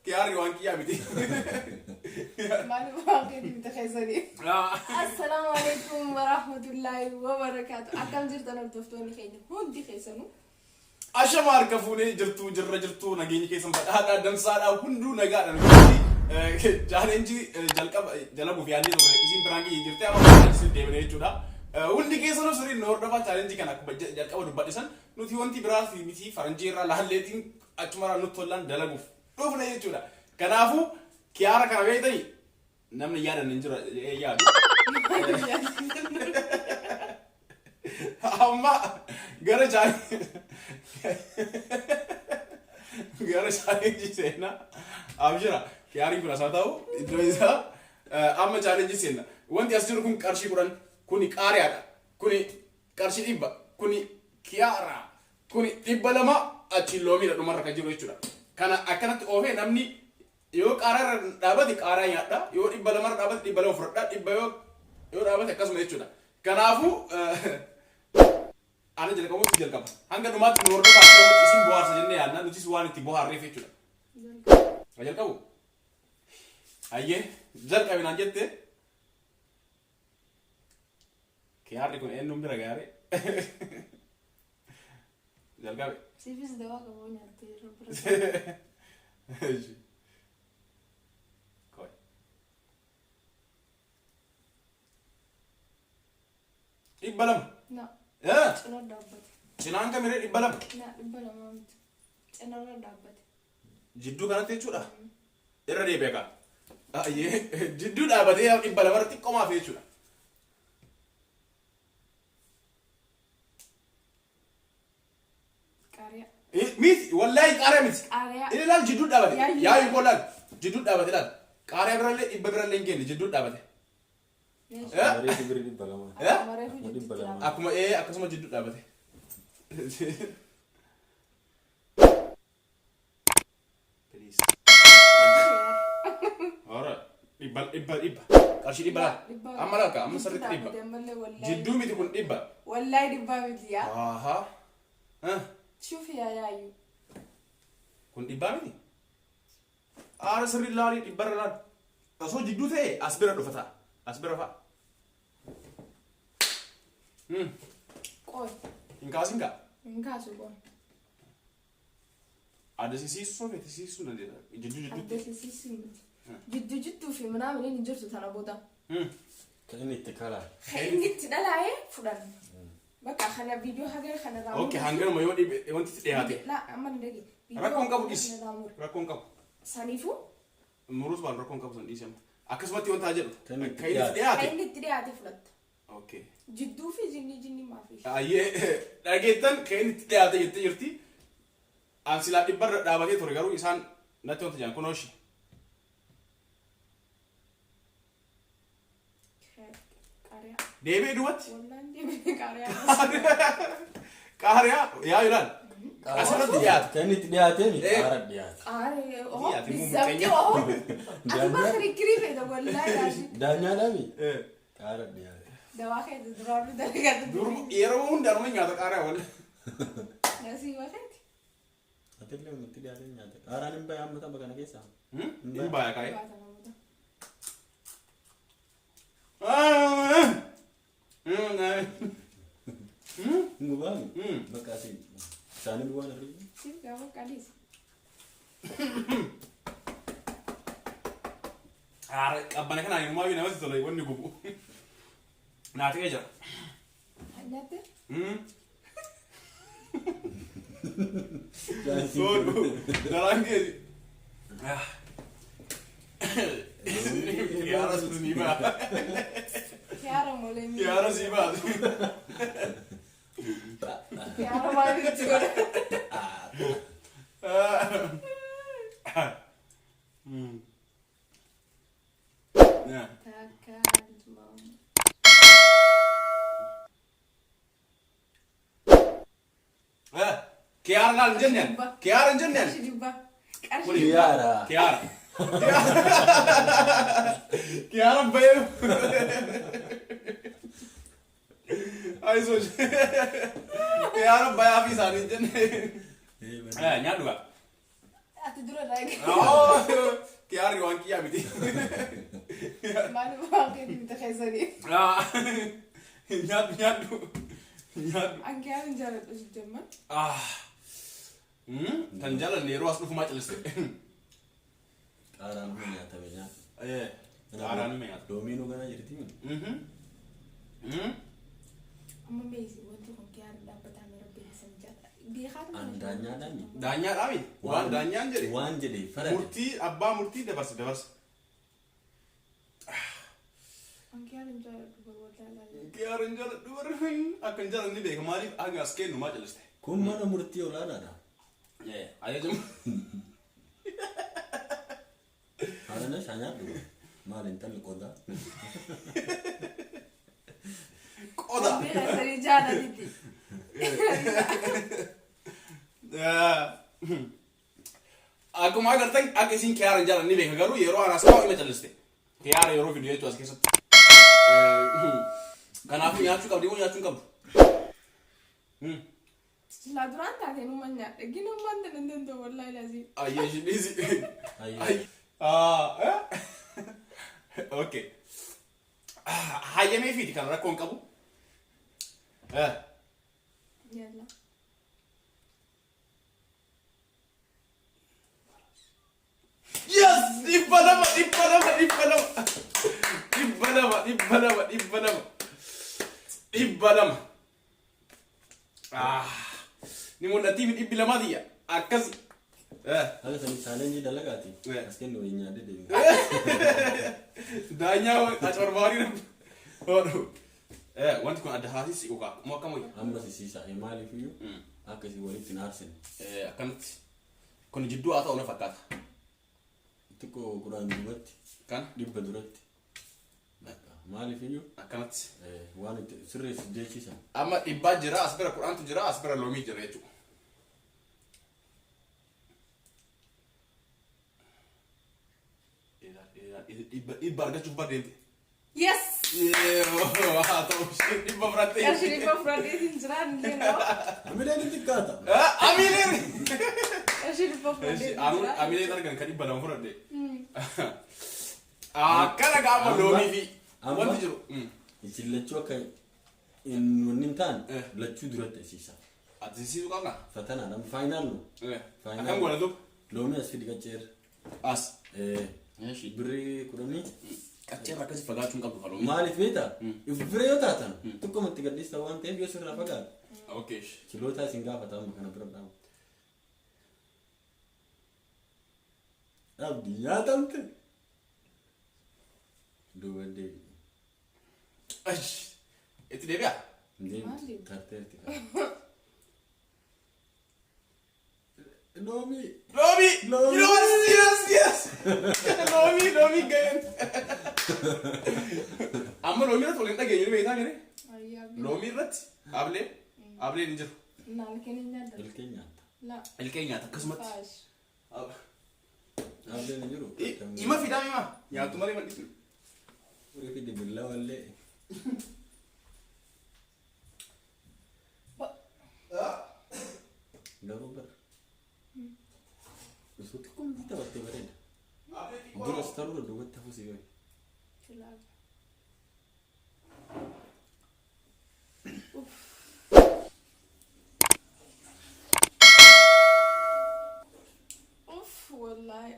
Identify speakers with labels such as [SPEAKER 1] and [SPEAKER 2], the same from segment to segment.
[SPEAKER 1] كيار يوان كيا بدي
[SPEAKER 2] ما نبغى متخيزني السلام عليكم ورحمة الله وبركاته أكمل جرت أنا تفتوني خيني هون دي خيسنو
[SPEAKER 1] أشمار كفوني جرتو نجيني كيسم هذا دم صار أو كندو نجار أنا جالنجي جلبو في عندي دور كيسين برانكي جرتي أما كيسين ديبني جودا وندي كيسنو سوري نور دفع جالنجي كنا جالك أو دبادسان نوتي وانتي براس في ميتي فرنجيرا لهالليتين أتمرا نطولان دلبو روح نيجي جودا كنافو كيارا كنا بيتني نمن يانا ننجر يا أما gara challenge sena abjira kiyari kuna satau idroisa amma challenge sena wanti asjuru kun qarshi kuran kuni qaariyaadha kuni qarshi dibba kuni kiyara kuni dibba lama achi loomi da dhumarra ka jiru jechuudha kana akkanatti oofee namni yoo qaararra dhaabati qaaraa nyaadha yoo dibba lamarra dhaabati dibba lama fudhadha dibba yoo dhaabati akkasuma jechuudha kanaafu أنا جل كم وقت جل كم هنگا نمات نورد كاسو اسم بوار سجنة يالنا نجس وان تبوهار ريفه چولا جل كم أيه جل كم نانجت ته كيار لكون إيه نمبر أجاري جل كم
[SPEAKER 2] سيفيس دوا كمون يالتي ربنا
[SPEAKER 1] كوي إقبلهم
[SPEAKER 2] لا
[SPEAKER 1] Cinaan kamire dibbalam.
[SPEAKER 2] Na dibbalam amit. Cinaan dapat.
[SPEAKER 1] Jiddu kanatti jechuudha. Irra deebi'a ka. Ayyee jiddu dhaabatee dibbalam irratti qomaa fi jechuudha.
[SPEAKER 2] Qaariyaa.
[SPEAKER 1] Miti wallahi qaariyaa miti.
[SPEAKER 2] Qaariyaa.
[SPEAKER 1] Inni laal jiddu dhaabate. Yaa yuukoo laal jiddu dhaabate laal. Qaariyaa birallee dhibba birallee hin geenye jiddu dhaabate.
[SPEAKER 3] Mareefu biri dibbalama.
[SPEAKER 1] Akkuma akkasuma jiddu dhaabate. Please. Alright. Dhibba. Qarshii dhibba laal. Amma laal ka amma sirriitti dhibba. Jidduu miti kun dhibba.
[SPEAKER 2] Wallahi dhibba miti yaa.
[SPEAKER 1] Aha.
[SPEAKER 2] Shufi yaa yaayu.
[SPEAKER 1] Kun dhibba miti. Aara sirrii laalii dhibbarra laal. Osoo jidduu ta'e as bira dhufata. As bira fa'a.
[SPEAKER 2] Qoy.
[SPEAKER 1] Inkaasin ka?
[SPEAKER 2] Inkaasu qoy.
[SPEAKER 1] Addasiisiisu soofeetisiisuu dandeenya. Jidduu.
[SPEAKER 2] Addasiisiisu miti. Jidduu fi manaamni ni jirtu tana booda.
[SPEAKER 3] Kan inni itti kalaa.
[SPEAKER 2] Inni itti dhalaa'ee fudhan. Bakka kana viidiyoo hagar kana raawwatu.
[SPEAKER 1] Okay hangaruma yoo dhibe wanti itti dhiyaate.
[SPEAKER 2] La amma ni dhage.
[SPEAKER 1] Rakkoon qabu dhisi. Rakkoon qabu.
[SPEAKER 2] Saniifuu.
[SPEAKER 1] Muruus baan rakkoon qabu san dhiisama. Akkasumatti wanta jedhu.
[SPEAKER 3] Kan itti
[SPEAKER 1] dhiyaate.
[SPEAKER 2] Kan itti dhiyaate fudhatta.
[SPEAKER 1] Okay.
[SPEAKER 2] Jidduu fi jinni maafi.
[SPEAKER 1] Ayyee dhageettan kan itti dhiyaate jettee jirti. An silaa dhibbarra dhaabatee ture garuu isaan natti wanta jedhan kunoo ishee.
[SPEAKER 2] Qaariyaa.
[SPEAKER 1] Deebi'ee duubatti.
[SPEAKER 2] Wallaan deebi'ee qaariyaa.
[SPEAKER 1] Qaariyaa yaa ilaal. Asirratti dhiyaate.
[SPEAKER 3] Kan itti dhiyaatee miti qaara dhiyaate.
[SPEAKER 2] Qaariyaa oo
[SPEAKER 1] Dhiyaate
[SPEAKER 2] bisamti oo. Amma kirikiri feeta wallahi yaasi.
[SPEAKER 3] Daanyaadhaa miti qaara dhiyaate.
[SPEAKER 2] Dawaa keessa duraan dalagaa.
[SPEAKER 1] Yeroo hundaanuma nyaata qaariyaa wal.
[SPEAKER 2] Nasi wakeeti.
[SPEAKER 3] Ati illee itti dhiyaatee nyaata. Qaaraan hin bahe amma tapha kana keessaa.
[SPEAKER 1] Hin baaya kaayee.
[SPEAKER 3] Ngubaami. Bakka asii isaanii waan arginu.
[SPEAKER 2] Si gaafa qadiis.
[SPEAKER 1] Qabbana kanaan himumaa fi namatti tola wanni gubu. Naatee jira.
[SPEAKER 2] Nyaate?
[SPEAKER 1] Soodhu. Daraan keessa. Kiyaara sunii baata.
[SPEAKER 2] Kiyaara molee mi.
[SPEAKER 1] Kiyaara sii baata.
[SPEAKER 2] Kiyaara maaliif itti godha?
[SPEAKER 1] Kiyaara laal hin jenneen. Kiyaara hin jenneen.
[SPEAKER 2] Qarshii dhibba.
[SPEAKER 3] Kiyaara.
[SPEAKER 1] Kiyaara. Kiyaara bayee. Ayiso. Kiyaara bayaa fi isaanii hin jenneen. Nyaadhu gaa.
[SPEAKER 2] Ati dura dhaage.
[SPEAKER 1] Kiyaarri waan kiyyaa miti.
[SPEAKER 2] Maaliif waan keetii miti keessanii?
[SPEAKER 1] Nyaadhu.
[SPEAKER 2] An kiyaar hin jaaladhu jijjamma.
[SPEAKER 1] Tan jaalanne yeroo as dhufumaa caliste.
[SPEAKER 3] Qaaraan nu nyaatame nyaata.
[SPEAKER 1] Qaaraan nu nyaata.
[SPEAKER 3] Loomiinuu gana jirti mi?
[SPEAKER 2] Amma beesi wanti kun kiyaar dhaabbataa mira beeksisan jaala. Beekaatu
[SPEAKER 3] An daanyaadhaan.
[SPEAKER 1] Daanyaadhaami. Waan daanyaan jedhe.
[SPEAKER 3] Waan jedhe farade.
[SPEAKER 1] Murtii abbaa murtii dabarse.
[SPEAKER 2] An kiyaar hin jaaladhu barbaaddaa.
[SPEAKER 1] Kiyaar hin jaaladhu barbaaddaa. Akka hin jaalanne beeka maaliif hanga as kennu maa caliste.
[SPEAKER 3] Kun mana murtii olaanaadha.
[SPEAKER 1] Ajajamu.
[SPEAKER 3] Haadha shaanyaadhu. Maal intalli qodaa?
[SPEAKER 1] Qoda.
[SPEAKER 2] Beeksanii jaaladhi.
[SPEAKER 1] Akkuma agartan akka isin kiyaara hin jaalanne beeka garuu yeroo anaas ta'u ima caliste. Kiyaara yeroo fiduu jechuun as keessatti. Kanaafuu nyaachuu qabdi moo nyaachuu hin qabdu?
[SPEAKER 2] La duraan taatee nu manyaadha. Gina wanta nan danda'u wallahi lazim.
[SPEAKER 1] Ayyee shidhiisi. Okay. Hayyamee fiiti kan rakkoon qabu.
[SPEAKER 2] Yalla.
[SPEAKER 1] Yes! Ibbalama. Ni mul'atti dhibbi lamaatiyya. Akkas.
[SPEAKER 3] Haga sani challenge dalagaati. As kennu hin nyaadde deemu.
[SPEAKER 1] Daanyaa acorbaanii namni. Hodhu. Wanti kun adda haasii siqu kaa. Moo akkamoo?
[SPEAKER 3] Amma sisiisa. Maaliif iyyuu akkasii walitti hin aarsin.
[SPEAKER 1] Akkanatti. Kun jidduu haa ta'u na fakkaata.
[SPEAKER 3] Xiqqoo kudhaan duubatti.
[SPEAKER 1] Kan?
[SPEAKER 3] Dhibba duratti. Maaliif iyyuu
[SPEAKER 1] akkanatti.
[SPEAKER 3] Waan itti sirreessi jechisan.
[SPEAKER 1] Amma dhibbaa jira as bira kudhaantu jira as bira loomii jira jechuudha. Dhibba argachuuf badeemte.
[SPEAKER 2] Yes!
[SPEAKER 1] Haa ta'u dhibba fudhattee.
[SPEAKER 2] Qarshii dhibba fudhattee hin jiraan illee noo.
[SPEAKER 3] Amileen itti kaata.
[SPEAKER 1] Amileen!
[SPEAKER 2] Qarshii dhibba fudhattee hin jiraan.
[SPEAKER 1] Amileen argan kan dhibba lama fudhadhe. Akkana gaafa loomii fi wanti jiru.
[SPEAKER 3] Isin lachuu akka wanni hin taane lachuu duratti asiisa.
[SPEAKER 1] Addisiisuu qabna.
[SPEAKER 3] Fatanaadhaan faayinaal nu.
[SPEAKER 1] Akkam godhatu.
[SPEAKER 3] Loomii as fidi qacceerra.
[SPEAKER 1] As.
[SPEAKER 3] Birrii kudhanii.
[SPEAKER 1] Qacceerra akkasii fagaachuun qabdu faloo.
[SPEAKER 3] Maaliif beektaa? Birrii yoo taatan tokkumatti gadhiista waan ta'eef yoo sirraa fagaata.
[SPEAKER 1] Okay.
[SPEAKER 3] Kiloota isin gaafatamu kana bira dhaabu. Abdi nyaatamte. Duuba deebi.
[SPEAKER 1] Itti deebi'a?
[SPEAKER 3] Deebi. Tarteerti qaba. Loomii.
[SPEAKER 1] Yes. Loomii ga'een. Amma loomii irratti waliin dhageenyu beektaa jiree? Loomii irratti ableen hin jiru.
[SPEAKER 2] Ilkeen hin nyaata.
[SPEAKER 3] Ilkeen nyaata.
[SPEAKER 1] Ilkeen nyaata akkasumatti.
[SPEAKER 3] Ableen hin jiru.
[SPEAKER 1] Ima fidaa ima nyaattu malee madhisu.
[SPEAKER 3] Furii fi dibillaa wallee. Garuu bara. Gosoota kumbii taphattee bareeda. Duras ta'uu duubatti hafuu si gahe.
[SPEAKER 2] Wallahi.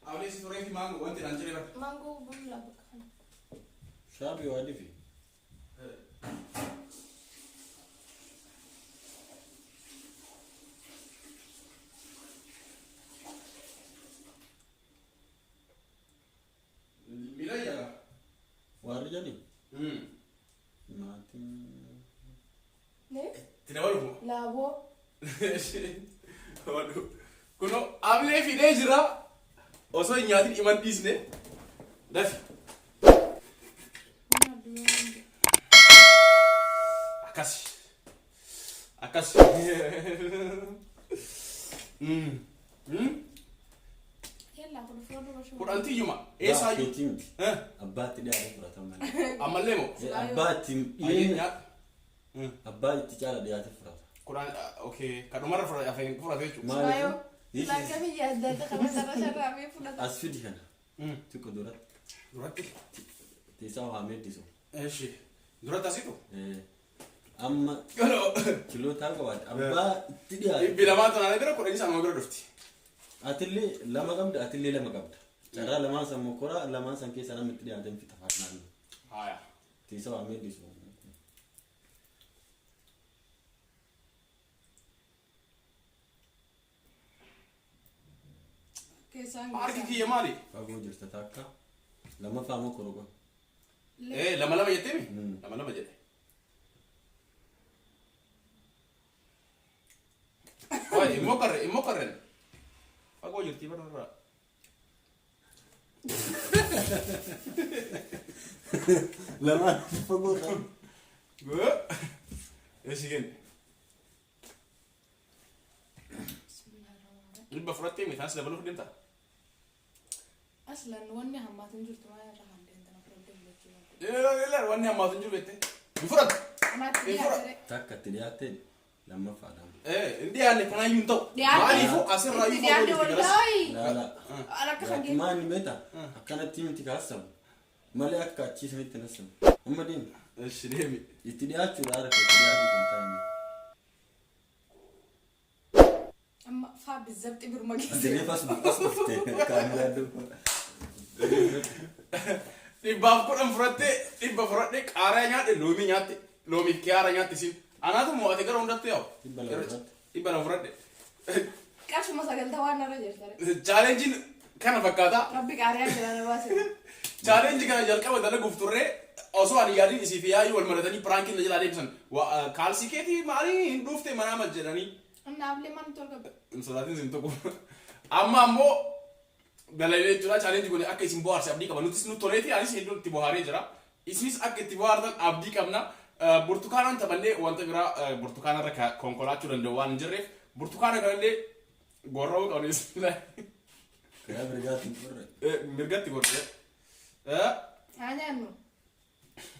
[SPEAKER 1] Ablee si turee fi maangoo wanti naan jiree bara.
[SPEAKER 2] Maangoo bullaa bakka kana.
[SPEAKER 3] Shaabii waa difi. Warri jadi. Mati.
[SPEAKER 2] Ne?
[SPEAKER 1] Tidak baru.
[SPEAKER 2] Labo.
[SPEAKER 1] Waduh. Kuno ablee fidee jira. Osoo nyaatiin iman dhiisne. Dafi. Akkas. Kudhanti iyyuma eessaayyuu
[SPEAKER 3] abbaatti dhiyaate fudhatama
[SPEAKER 1] ammallee moo
[SPEAKER 3] abbaatti dhiyeenya abbaa itti caala dhiyaate fudhata
[SPEAKER 1] kudhan okay kadhumarra fudhate jechuudha
[SPEAKER 3] maaliif
[SPEAKER 2] لا كمي يا دادا خلاص أنا شرابي فلان
[SPEAKER 3] أسفل هنا تكو دورات
[SPEAKER 1] duratti
[SPEAKER 3] تسعة وعمل تسعة
[SPEAKER 1] eeshi duratti asitu
[SPEAKER 3] أما كيلو تاعك واحد أبا تدي
[SPEAKER 1] bilamaa tanaan bira kudhanii sanuma bira dhufti
[SPEAKER 3] أتلي لما قبض أتلي لما قبض ترى لما سمكورا لما سمكي سلام متدي عندهم في تفاصيل
[SPEAKER 1] haya
[SPEAKER 3] تسعة وعمل تسعة
[SPEAKER 2] كيسان
[SPEAKER 1] harki kiyya maali
[SPEAKER 3] فاقو جرت تاكا لما فهموا كروكو
[SPEAKER 1] lama jettemi lama jedhe waay immoo qarren fagoo jirtii bararraa
[SPEAKER 3] لما فاقو
[SPEAKER 1] eeshi kenni dhibba fudhattee miitaas dabaluuf deemta
[SPEAKER 2] أصلاً واني همات نجرت ما يرحم عندنا problem
[SPEAKER 1] ilaa wanni hammaatu hin jiru jette hin fudhatu
[SPEAKER 2] أنا تبي
[SPEAKER 3] تاكا تدياتين لما فعلهم
[SPEAKER 1] hin dhiyaanne kanaayyuu hin ta'u maaliifuu asirraayyuu fagoo jirti garas
[SPEAKER 3] لا لا
[SPEAKER 2] أنا كخنجي
[SPEAKER 3] ما نمتا أكنت تيم تكاسب مالي أكا تشيس ميت نسم أما دين
[SPEAKER 1] eeshi deemi
[SPEAKER 3] يتديات شو عارف يتديات كنتاني
[SPEAKER 2] أما فا بالضبط برمجي
[SPEAKER 3] أدري بس كاميرا دو
[SPEAKER 1] dhibbaaf kudhan fudhattee dhibba fudhadhee qaaraa nyaadhe loomii nyaatte loomii kiyaara nyaatte sin anaatu mo'ate gara hundatti yaa'u dhibba lama fudhadhe
[SPEAKER 2] قاش ما سجلت وانا رجعت
[SPEAKER 1] chaalenjiin kana fakkaata
[SPEAKER 2] ربي قاري أنا واسف
[SPEAKER 1] chaalenjii kana jalqaba dalaguuf turre osoo ani yaadiin isii fi yaayii wal maratanii piraankiin na jalaa deebisan kaalsii keetii maalii hin dhuufte manaa mal jedhanii
[SPEAKER 2] أنا قبل ما نتورك
[SPEAKER 1] hin sodaatin sin tokko amma ammoo galaylee jechuudha chaalenjii kun akka isin bohaarse abdii qaba nutis nu toleeti anis hedduun itti bohaaree jira isinis akka itti bohaartan abdii qabna burtukaanaan taphannee wanta biraa burtukaanarra konkolaachuu danda'u waan hin jirreef burtukaana kanallee gorra'uu qabne bismillah
[SPEAKER 3] كلام رجعت مرة
[SPEAKER 1] mirgatti gorree
[SPEAKER 2] أنا أنو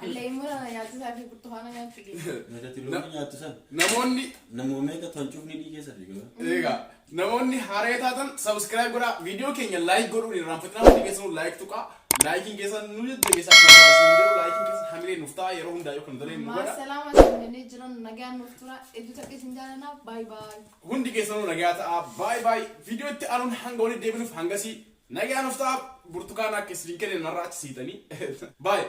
[SPEAKER 2] اللي يمر يا تسافي برتقالة يا تجي
[SPEAKER 3] نجاتي لوني يا تسان
[SPEAKER 1] namoonni
[SPEAKER 3] نمو ميكا تنشوفني دي كيسا فيكو
[SPEAKER 1] egaa namoonni haaree taatan subscribe godhaa viidiyoo keenya laayik godhuun irraanfatinaa hundi keessanuu laayik tuqaa laayikiin keessan nu jajjabeessaa kan barbaachisuun jedhu laayikiin keessan hamilee nuuf ta'a yeroo hundaa yookaan daree nu
[SPEAKER 2] مع
[SPEAKER 1] godha
[SPEAKER 2] السلامة سنجني جرون نجان نفطرة إدو تكي سنجانا باي باي
[SPEAKER 1] hundi keessanuu nagaa ta'a baay baay viidiyoo itti aanuun hanga walitti deebinuuf hangasii nagaa nuuf ta'a burtukaana akka isliin kenne narraa achi siitanii baay